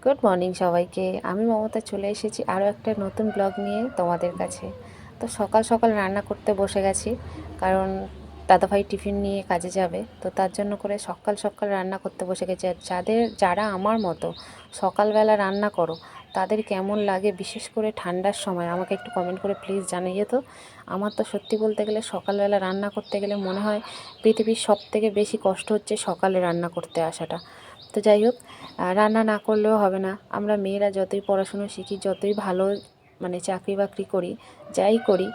Good morning সবাইকে। আমি মমতা চলে এসেছি আরও একটা নতুন ব্লগ নিয়ে তোমাদের কাছে। তো সকাল সকাল রান্না করতে বসে গেছি, কারণ দাদাভাই টিফিন নিয়ে কাজে যাবে, তো তার জন্য করে সকাল সকাল রান্না করতে বসে গেছি। আর যারা আমার মতো সকালবেলা রান্না করো তাদের কেমন লাগে, বিশেষ করে ঠান্ডার সময়, আমাকে একটু কমেন্ট করে প্লিজ জানিয়ে। তো আমার তো সত্যি বলতে গেলে সকালবেলা রান্না করতে গেলে মনে হয় পৃথিবীর সবথেকে বেশি কষ্ট হচ্ছে সকালে রান্না করতে আসাটা। তো যাই হোক, রান্না না করলেও হবে না। আমরা মেয়েরা যতই পড়াশুনো শিখি, যতই ভালো চাকরি বাকরি করি, যাই করি,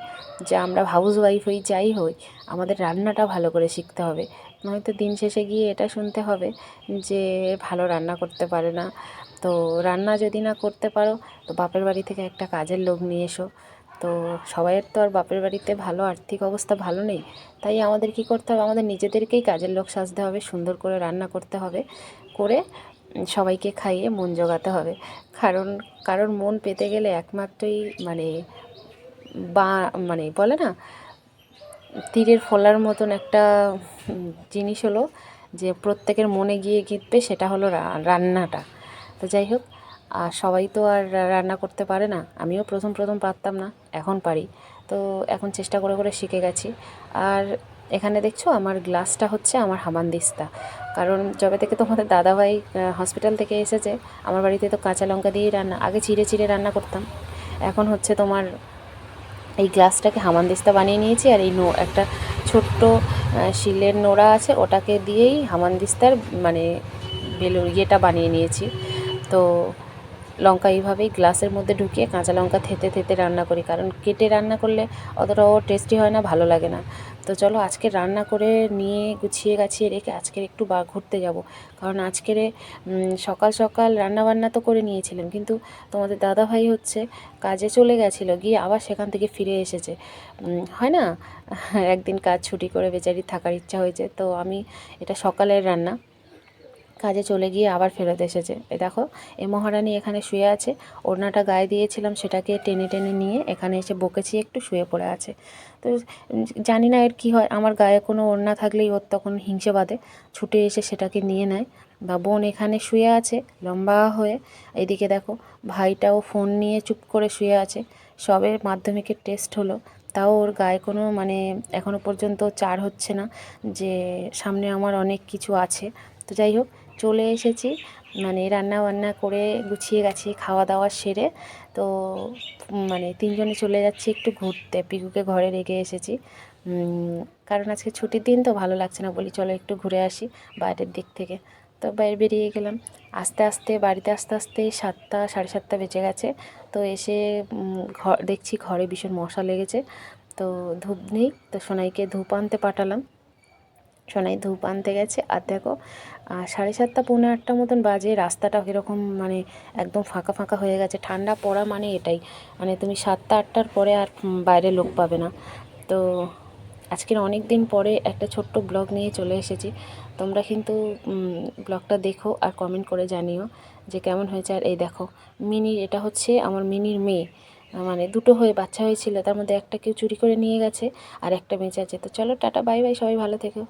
যে আমরা হাউস ওয়াইফ হই, যাই হই, আমাদের রান্নাটা ভালো করে শিখতে হবে। নয়তো দিন শেষে গিয়ে এটা শুনতে হবে যে ভালো রান্না করতে পারে না। তো রান্না যদি না করতে পারো তো বাপের বাড়ি থেকে একটা কাজের লোক নিয়ে এসো। তো সবাইয়ের তো আর বাপের বাড়িতে ভালো আর্থিক অবস্থা ভালো নেই, তাই আমাদের কি করতে হবে, আমাদের নিজেদেরকেই কাজের লোক সাজতে হবে, সুন্দর করে রান্না করতে হবে, করে সবাইকে খাইয়ে মন জোগাতে হবে। কারণ কারোর মন পেতে গেলে একমাত্রই বা বলে না, তীরের ফলার মতন একটা জিনিস হলো যে প্রত্যেকের মনে গিয়ে গিতবে, সেটা হলো রান্নাটা। তো যাই হোক, আর সবাই তো আর রান্না করতে পারে না। আমিও প্রথম প্রথম পারতাম না, এখন পারি। তো এখন চেষ্টা করে করে শিখে গেছি। আর এখানে দেখছো আমার গ্লাসটা হচ্ছে আমার হামানদিস্তা, কারণ যবে থেকে তোমাদের দাদাভাই হসপিটাল থেকে এসেছে, আমার বাড়িতে তো কাঁচা লঙ্কা দিয়েই রান্না, আগে চিড়ে চিড়ে রান্না করতাম, এখন হচ্ছে তোমার এই গ্লাসটাকে হামানদিস্তা বানিয়ে নিয়েছি। আর এই একটা ছোট্ট শিলের নোড়া আছে, ওটাকে দিয়েই হামানদিস্তার ইয়েটা বানিয়ে নিয়েছি। তো লঙ্কা এইভাবেই গ্লাসের মধ্যে ঢুকিয়ে কাঁচা লঙ্কা থেতে থেতে রান্না করি, কারণ কেটে রান্না করলে অতটাও টেস্টি হয় না, ভালো লাগে না। তো চলো আজকে রান্না করে নিয়ে গুছিয়ে গাছিয়ে রেখে আজকের একটু ঘুরতে যাব। কারণ আজকের সকাল সকাল রান্নাবান্না তো করে নিয়েছিলাম, কিন্তু তোমাদের দাদাভাই হচ্ছে কাজে চলে গেছিলো, গিয়ে আবার সেখান থেকে ফিরে এসেছে। হয় না, একদিন কাজ ছুটি করে বেচারি থাকার ইচ্ছা হয়েছে। তো আমি এটা সকালের রান্না, কাজে চলে গিয়ে আবার ফেরত এসেছে। এ দেখো, এই মহারানী এখানে শুয়ে আছে, ওড়নাটা গায়ে দিয়েছিলাম, সেটাকে টেনে টেনে নিয়ে এখানে এসে বকেছি, একটু শুয়ে পড়ে আছে। তো জানি না এর কী হয়, আমার গায়ে কোনো ওড়না থাকলেই ওর তখন হিংসে বাঁধে, ছুটে এসে সেটাকে নিয়ে নেয়। বা বোন এখানে শুয়ে আছে লম্বা হয়ে, এদিকে দেখো ভাইটাও ফোন নিয়ে চুপ করে শুয়ে আছে। সবে মাধ্যমিকের টেস্ট হলো, তাও ওর গায়ে কোনো এখনও পর্যন্ত চার হচ্ছে না যে সামনে আমার অনেক কিছু আছে। তো যাই হোক, চলে এসেছি, রান্না বান্না করে গুছিয়ে গাছিয়ে খাওয়া দাওয়া সেরে। তো তিনজনে চলে যাচ্ছি একটু ঘুরতে, পিকুকে ঘরে রেখে এসেছি। কারণ আজকে ছুটির দিন, তো ভালো লাগছে না, বলি চলো একটু ঘুরে আসি বাইরের দিক থেকে। তো বাইরে বেরিয়ে গেলাম। আস্তে আস্তে বাড়িতে আসতে আসতে 7টা 7:30 বেজে গেছে। তো এসে দেখছি ঘরে ভীষণ মশা লেগেছে। তো ধূপ নেই, তো সোনাইকে ধূপ আনতে পাঠালাম। সোনাই ধূপ আনতে গেছে। আর দেখো 7:30 পৌনে 8টা মতন বাজে, রাস্তাটা কীরকম একদম ফাঁকা ফাঁকা হয়ে গেছে। ঠান্ডা পড়া এটাই, তুমি 7টা 8টার পরে আর বাইরে লোক পাবে না। তো আজকের অনেক দিন পরে একটা ছোট্ট ব্লগ নিয়ে চলে এসেছি। তোমরা কিন্তু ব্লগটা দেখো আর কমেন্ট করে জানিও যে কেমন হয়েছে। আর এই দেখো মিনির, এটা হচ্ছে আমার মিনির মেয়ে, দুটো হয়ে বাচ্চা হয়েছিল, তার মধ্যে একটা কেউ চুরি করে নিয়ে গেছে আর একটা বেঁচে আছে। তো চলো টাটা বাই বাই, সবাই ভালো থেকো।